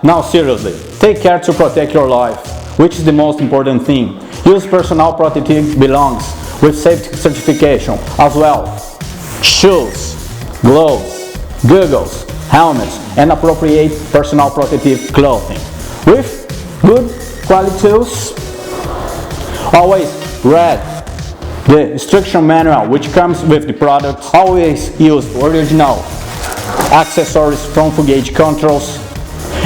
Now seriously, take care to protect your life, which is the most important thing. Use personal protective belongings with safety certification as well. Shoes, gloves, goggles, helmets, and appropriate personal protective clothing. With good quality tools, always read the instruction manual which comes with the product. Always use original accessories from full gauge controls.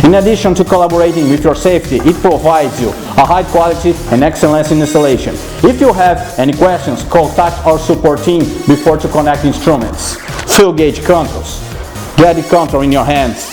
In addition to collaborating with your safety, it provides you a high quality and excellence in installation. If you have any questions, contact our support team before to connect instruments. Full gauge controls. Get the control in your hands.